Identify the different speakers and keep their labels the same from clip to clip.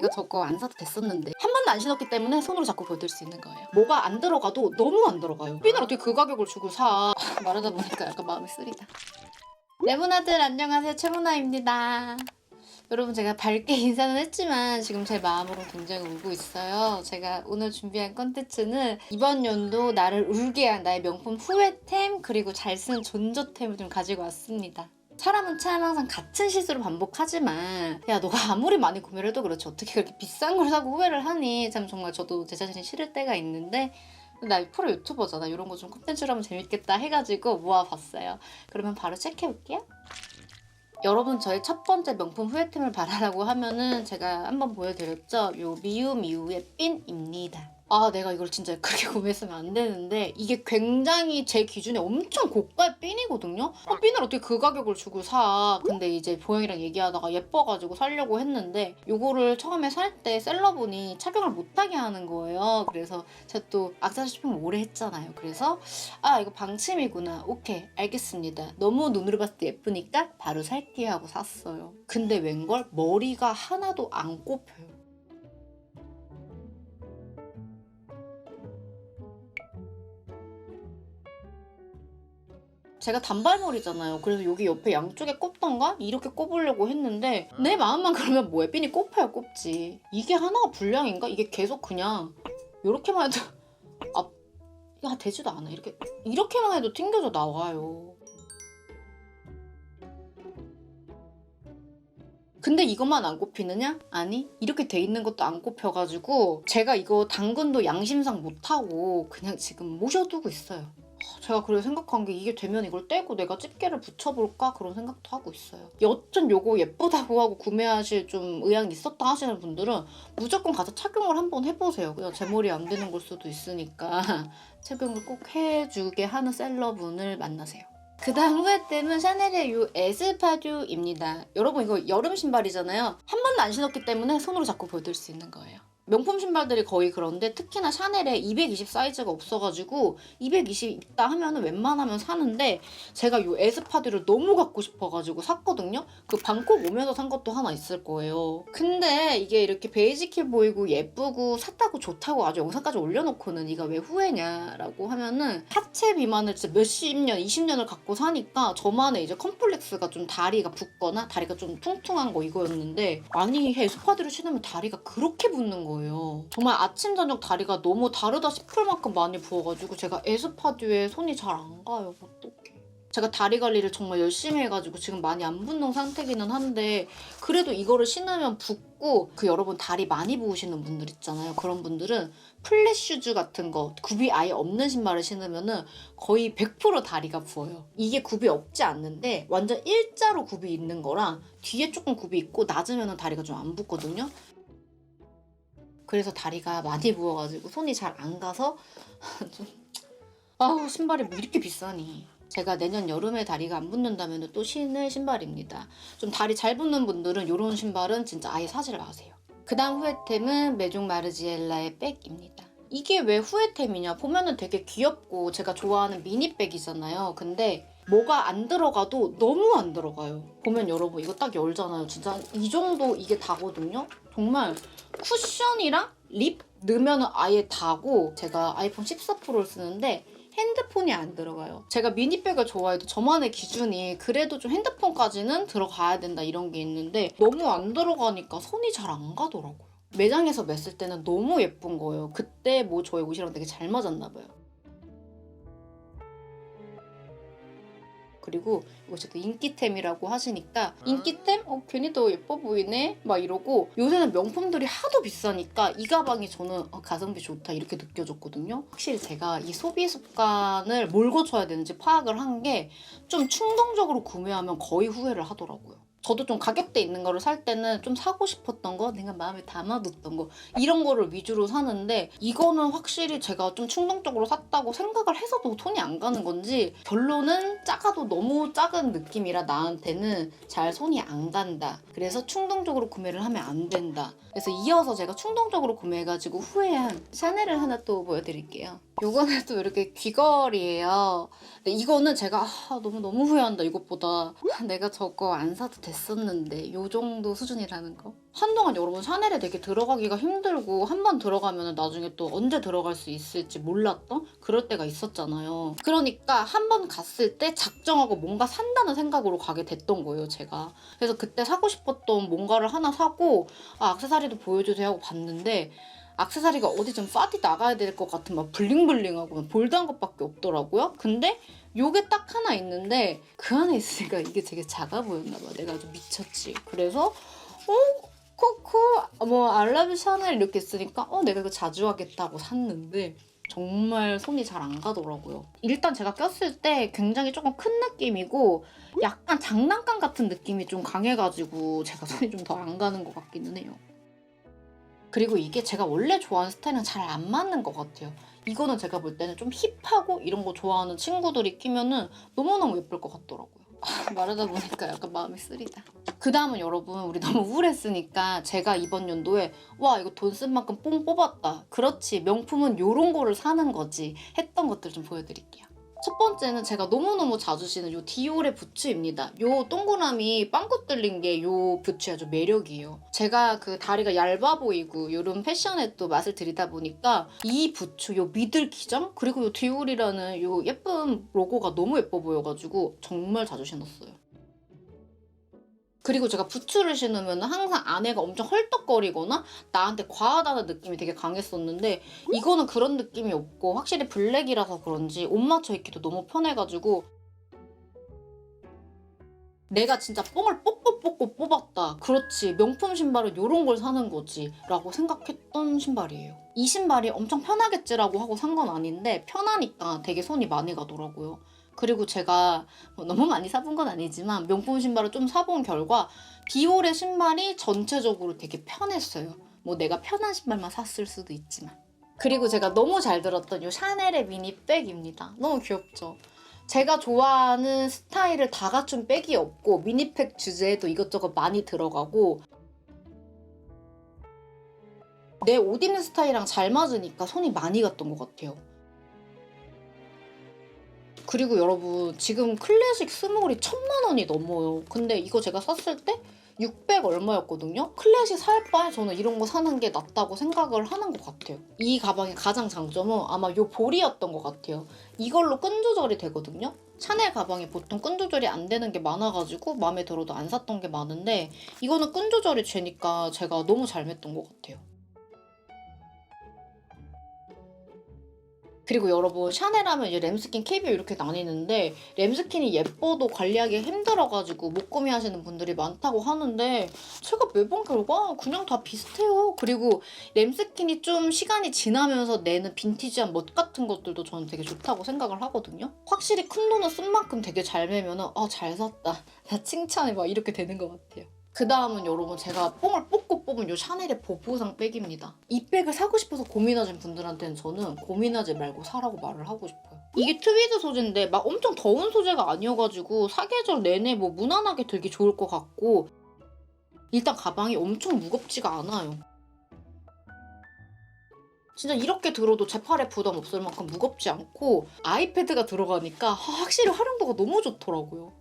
Speaker 1: 내가 저거 안 사도 됐었는데 한 번도 안 신었기 때문에 손으로 자꾸 보여드릴 수 있는 거예요. 뭐가 안 들어가도 너무 안 들어가요. 핀을 어떻게 그 가격을 주고 사. 말하다 보니까 약간 마음이 쓰리다. 레모나들 안녕하세요, 최모나입니다. 여러분, 제가 밝게 인사는 했지만 지금 제 마음으로 굉장히 울고 있어요. 제가 오늘 준비한 컨텐츠는 이번 연도 나를 울게 한 나의 명품 후회템 그리고 잘 쓴 존저템을 좀 가지고 왔습니다. 사람은 참 항상 같은 실수를 반복하지만 야, 너가 아무리 많이 구매를 해도 그렇지 어떻게 그렇게 비싼 걸 사고 후회를 하니. 참 정말 저도 제 자신이 싫을 때가 있는데 나 프로 유튜버잖아. 이런 거 좀 콘텐츠로 하면 재밌겠다 해가지고 모아봤어요. 그러면 바로 체크해볼게요. 여러분, 저의 첫 번째 명품 후회템을 말하라고 하면은 제가 한번 보여드렸죠? 요 미우미우의 핀입니다. 아, 내가 이걸 진짜 그렇게 구매했으면 안 되는데 이게 굉장히 제 기준에 엄청 고가의 핀이거든요? 핀을 어떻게 그 가격을 주고 사. 근데 이제 보영이랑 얘기하다가 예뻐가지고 사려고 했는데 요거를 처음에 살 때 셀러분이 착용을 못하게 하는 거예요. 그래서 제가 또 악세사리 쇼핑을 오래 했잖아요. 그래서 아, 이거 방침이구나. 오케이, 알겠습니다. 너무 눈으로 봤을 때 예쁘니까 바로 살게요 하고 샀어요. 근데 웬걸 머리가 하나도 안 꼽혀요. 제가 단발머리잖아요. 그래서 여기 옆에 양쪽에 꼽던가 이렇게 꼽으려고 했는데 내 마음만 그러면 뭐해. 핀이 꼽혀야 꼽지. 이게 하나가 불량인가? 이게 계속 그냥 이렇게만 해도 야, 되지도 않아. 이렇게만 해도 튕겨져 나와요. 근데 이것만 안 꼽히느냐? 아니, 이렇게 돼 있는 것도 안 꼽혀가지고 제가 이거 당근도 양심상 못하고 그냥 지금 모셔두고 있어요. 제가 그래서 생각한 게 이게 되면 이걸 떼고 내가 집게를 붙여볼까? 그런 생각도 하고 있어요. 여튼 요거 예쁘다고 하고 구매하실 좀 의향이 있었다 하시는 분들은 무조건 가서 착용을 한번 해보세요. 그냥 제 머리 안 되는 걸 수도 있으니까 착용을 꼭 해주게 하는 셀러분을 만나세요. 그 다음 후회템은 샤넬의 요 에스파듀입니다. 여러분, 이거 여름 신발이잖아요. 한 번도 안 신었기 때문에 손으로 자꾸 보여드릴 수 있는 거예요. 명품 신발들이 거의 그런데 특히나 샤넬에 220 사이즈가 없어가지고 220 있다 하면은 웬만하면 사는데 제가 요 에스파듀를 너무 갖고 싶어가지고 샀거든요. 그 방콕 오면서 산 것도 하나 있을 거예요. 근데 이게 이렇게 베이직해 보이고 예쁘고 샀다고 좋다고 아주 영상까지 올려놓고는 네가 왜 후회냐라고 하면은 하체 비만을 진짜 몇십 년, 20년을 갖고 사니까 저만의 이제 컴플렉스가 좀 다리가 붓거나 다리가 좀 퉁퉁한 거 이거였는데 아니, 에스파듀를 신으면 다리가 그렇게 붓는 거예요. 정말 아침 저녁 다리가 너무 다르다 싶을 만큼 많이 부어가지고 제가 에스파듀에 손이 잘 안 가요. 어떡해. 제가 다리 관리를 정말 열심히 해가지고 지금 많이 안 붓는 상태기는 한데 그래도 이거를 신으면 붓고 여러분 다리 많이 부으시는 분들 있잖아요. 그런 분들은 플랫 슈즈 같은 거 굽이 아예 없는 신발을 신으면은 거의 100% 다리가 부어요. 이게 굽이 없지 않는데 완전 일자로 굽이 있는 거랑 뒤에 조금 굽이 있고 낮으면은 다리가 좀 안 붓거든요. 그래서 다리가 많이 부어가지고 손이 잘 안 가서 좀 아우, 신발이 뭐 이렇게 비싸니. 제가 내년 여름에 다리가 안 붙는다면 또 신을 신발입니다. 좀 다리 잘 붙는 분들은 이런 신발은 진짜 아예 사지 마세요. 그 다음 후회템은 메종 마르지엘라의 백입니다. 이게 왜 후회템이냐? 보면은 되게 귀엽고 제가 좋아하는 미니백이잖아요. 근데 뭐가 안 들어가도 너무 안 들어가요. 보면 여러분 이거 딱 열잖아요. 진짜 이 정도 이게 다거든요. 정말 쿠션이랑 립 넣으면 아예 다고 제가 아이폰 14 프로를 쓰는데 핸드폰이 안 들어가요. 제가 미니백을 좋아해도 저만의 기준이 그래도 좀 핸드폰까지는 들어가야 된다 이런 게 있는데 너무 안 들어가니까 손이 잘 안 가더라고요. 매장에서 맸을 때는 너무 예쁜 거예요. 그때 뭐 저의 옷이랑 되게 잘 맞았나 봐요. 그리고 이거 제가 인기템이라고 하시니까 인기템? 괜히 더 예뻐 보이네? 막 이러고 요새는 명품들이 하도 비싸니까 이 가방이 저는 가성비 좋다 이렇게 느껴졌거든요. 확실히 제가 이 소비 습관을 뭘 고쳐야 되는지 파악을 한 게 좀 충동적으로 구매하면 거의 후회를 하더라고요. 저도 좀 가격대 있는 거를 살 때는 좀 사고 싶었던 거, 내가 마음에 담아뒀던 거 이런 거를 위주로 사는데 이거는 확실히 제가 좀 충동적으로 샀다고 생각을 해서도 손이 안 가는 건지 결론은 작아도 너무 작은 느낌이라 나한테는 잘 손이 안 간다. 그래서 충동적으로 구매를 하면 안 된다. 그래서 이어서 제가 충동적으로 구매해가지고 후회한 샤넬을 하나 또 보여드릴게요. 요거는 또 이렇게 귀걸이에요. 근데 이거는 제가 너무 후회한다. 이것보다 내가 저거 안 사도 됐었는데 요 정도 수준이라는 거. 한동안 여러분 샤넬에 되게 들어가기가 힘들고 한 번 들어가면 나중에 또 언제 들어갈 수 있을지 몰랐던 그럴 때가 있었잖아요. 그러니까 한 번 갔을 때 작정하고 뭔가 산다는 생각으로 가게 됐던 거예요, 제가. 그래서 그때 사고 싶었던 뭔가를 하나 사고 액세서리도 보여주세요 하고 봤는데 액세서리가 어디 좀 파티 나가야 될 것 같은 막 블링블링하고 볼드한 것밖에 없더라고요. 근데 요게 딱 하나 있는데 그 안에 있으니까 이게 되게 작아 보였나 봐. 내가 좀 미쳤지. 그래서 코코 뭐 알라뷰 샤넬 이렇게 쓰니까 내가 이거 자주 하겠다고 샀는데 정말 손이 잘 안 가더라고요. 일단 제가 꼈을 때 굉장히 조금 큰 느낌이고 약간 장난감 같은 느낌이 좀 강해가지고 제가 손이 좀 더 안 가는 것 같기는 해요. 그리고 이게 제가 원래 좋아하는 스타일은 잘 안 맞는 것 같아요. 이거는 제가 볼 때는 좀 힙하고 이런 거 좋아하는 친구들이 끼면은 너무너무 예쁠 것 같더라고요. 말하다 보니까 약간 마음이 쓰리다. 그 다음은 여러분 우리 너무 우울했으니까 제가 이번 연도에 와 이거 돈 쓴 만큼 뽕 뽑았다. 그렇지 명품은 요런 거를 사는 거지 했던 것들 좀 보여드릴게요. 첫 번째는 제가 너무너무 자주 쓰는 요 디올의 부츠입니다. 요 동그라미 빵꾸 뚫린 게 요 부츠의 아주 매력이에요. 제가 그 다리가 얇아 보이고 요런 패션에 또 맛을 들이다 보니까 이 부츠, 요 미들 기장 그리고 요 디올이라는 요 예쁜 로고가 너무 예뻐 보여가지고 정말 자주 신었어요. 그리고 제가 부츠를 신으면 항상 안에가 엄청 헐떡거리거나 나한테 과하다는 느낌이 되게 강했었는데 이거는 그런 느낌이 없고 확실히 블랙이라서 그런지 옷 맞춰 입기도 너무 편해가지고 내가 진짜 뽕을 뽑고 뽑았다. 그렇지 명품 신발은 이런 걸 사는 거지 라고 생각했던 신발이에요. 이 신발이 엄청 편하겠지라고 하고 산 건 아닌데 편하니까 되게 손이 많이 가더라고요. 그리고 제가 너무 많이 사본 건 아니지만 명품 신발을 좀 사본 결과 디올의 신발이 전체적으로 되게 편했어요. 뭐 내가 편한 신발만 샀을 수도 있지만. 그리고 제가 너무 잘 들었던 이 샤넬의 미니백입니다. 너무 귀엽죠? 제가 좋아하는 스타일을 다 갖춘 백이 없고 미니백 주제에도 이것저것 많이 들어가고 내 옷 입는 스타일이랑 잘 맞으니까 손이 많이 갔던 것 같아요. 그리고 여러분 지금 클래식 스몰이 1000만 원이 넘어요. 근데 이거 제가 샀을 때 600 얼마였거든요? 클래식 살 바에 저는 이런 거 사는 게 낫다고 생각을 하는 것 같아요. 이 가방의 가장 장점은 아마 요 볼이었던 것 같아요. 이걸로 끈 조절이 되거든요? 샤넬 가방이 보통 끈 조절이 안 되는 게 많아가지고 마음에 들어도 안 샀던 게 많은데 이거는 끈 조절이 되니까 제가 너무 잘 맸던 것 같아요. 그리고 여러분 샤넬 하면 이제 램스킨, KBO 이렇게 나뉘는데 램스킨이 예뻐도 관리하기 힘들어가지고 못 구매하시는 분들이 많다고 하는데 제가 매번 결과 그냥 다 비슷해요. 그리고 램스킨이 좀 시간이 지나면서 내는 빈티지한 멋 같은 것들도 저는 되게 좋다고 생각을 하거든요. 확실히 큰 돈을 쓴 만큼 되게 잘 매면은 잘 샀다. 나 칭찬해 막 이렇게 되는 것 같아요. 그 다음은 여러분 제가 뽕을 뽑고 뽑은 이 샤넬의 보부상 백입니다. 이 백을 사고 싶어서 고민하신 분들한테는 저는 고민하지 말고 사라고 말을 하고 싶어요. 이게 트위드 소재인데 막 엄청 더운 소재가 아니어가지고 사계절 내내 뭐 무난하게 들기 좋을 것 같고 일단 가방이 엄청 무겁지가 않아요. 진짜 이렇게 들어도 제 팔에 부담 없을 만큼 무겁지 않고 아이패드가 들어가니까 확실히 활용도가 너무 좋더라고요.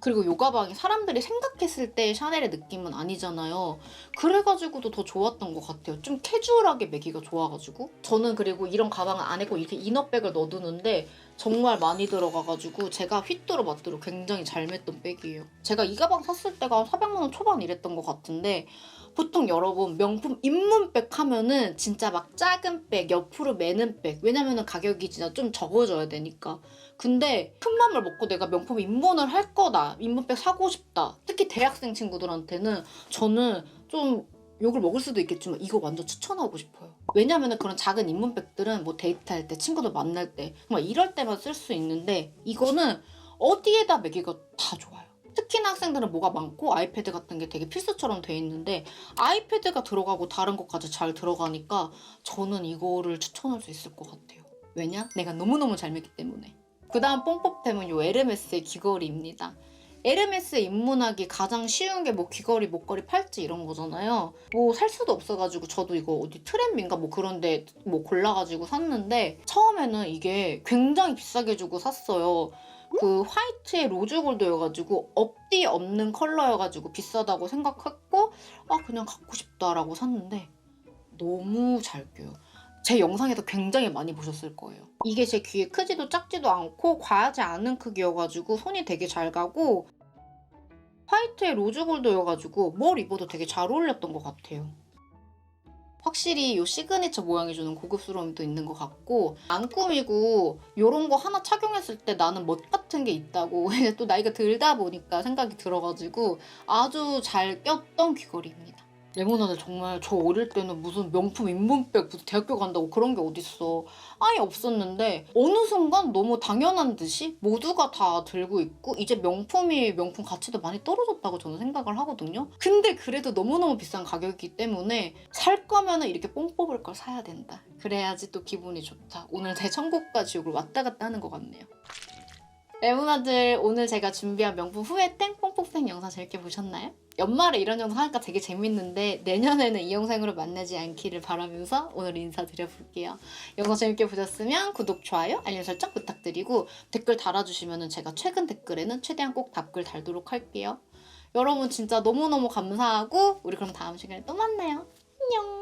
Speaker 1: 그리고 요 가방이 사람들이 생각했을 때 샤넬의 느낌은 아니잖아요. 그래가지고도 더 좋았던 것 같아요. 좀 캐주얼하게 매기가 좋아가지고. 저는 그리고 이런 가방을 안에 꼭 이렇게 이너백을 넣어두는데 정말 많이 들어가가지고 제가 휘뚜루 마뚜루 굉장히 잘 맸던 백이에요. 제가 이 가방 샀을 때가 400만 원 초반 이랬던 것 같은데 보통 여러분 명품 입문백 하면은 진짜 막 작은 백, 옆으로 매는 백 왜냐면은 가격이 진짜 좀 적어져야 되니까 근데 큰 맘을 먹고 내가 명품 입문을 할 거다 입문백 사고 싶다 특히 대학생 친구들한테는 저는 좀 욕을 먹을 수도 있겠지만 이거 완전 추천하고 싶어요. 왜냐면은 그런 작은 입문백들은 뭐 데이트할 때 친구들 만날 때 정말 이럴 때만 쓸 수 있는데 이거는 어디에다 매기가 다 좋아요. 특히나 학생들은 뭐가 많고 아이패드 같은 게 되게 필수처럼 돼 있는데 아이패드가 들어가고 다른 것까지 잘 들어가니까 저는 이거를 추천할 수 있을 것 같아요. 왜냐? 내가 너무너무 잘 맸기 때문에. 그 다음 뽕뽑템은 요 에르메스의 귀걸이입니다. 에르메스에 입문하기 가장 쉬운 게 뭐 귀걸이, 목걸이, 팔찌 이런 거잖아요. 뭐 살 수도 없어가지고 저도 이거 어디 트렌드인가 뭐 그런데 뭐 골라가지고 샀는데 처음에는 이게 굉장히 비싸게 주고 샀어요. 그 화이트의 로즈 골드여가지고 업디 없는 컬러여가지고 비싸다고 생각했고 그냥 갖고 싶다라고 샀는데 너무 잘 껴요. 제 영상에서 굉장히 많이 보셨을 거예요. 이게 제 귀에 크지도 작지도 않고 과하지 않은 크기여가지고 손이 되게 잘 가고 화이트의 로즈 골드여가지고 뭘 입어도 되게 잘 어울렸던 것 같아요. 확실히 이 시그니처 모양이 주는 고급스러움도 있는 것 같고 안 꾸미고 이런 거 하나 착용했을 때 나는 멋 같은 게 있다고 이제 또 나이가 들다 보니까 생각이 들어가지고 아주 잘 꼈던 귀걸이입니다. 레모나드 정말 저 어릴 때는 무슨 명품 인문백 무슨 대학교 간다고 그런 게 어딨어. 아예 없었는데 어느 순간 너무 당연한 듯이 모두가 다 들고 있고 이제 명품이 명품 가치도 많이 떨어졌다고 저는 생각을 하거든요. 근데 그래도 너무너무 비싼 가격이기 때문에 살 거면 이렇게 뽕 뽑을 걸 사야 된다. 그래야지 또 기분이 좋다. 오늘 제 천국과 지옥을 왔다 갔다 하는 것 같네요. 레모나들 오늘 제가 준비한 명품 후회땡 뽕뽕땡 영상 재밌게 보셨나요? 연말에 이런 영상 하니까 되게 재밌는데 내년에는 이 영상으로 만나지 않기를 바라면서 오늘 인사드려볼게요. 영상 재밌게 보셨으면 구독, 좋아요, 알림 설정 부탁드리고 댓글 달아주시면 제가 최근 댓글에는 최대한 꼭 답글 달도록 할게요. 여러분 진짜 너무너무 감사하고 우리 그럼 다음 시간에 또 만나요. 안녕.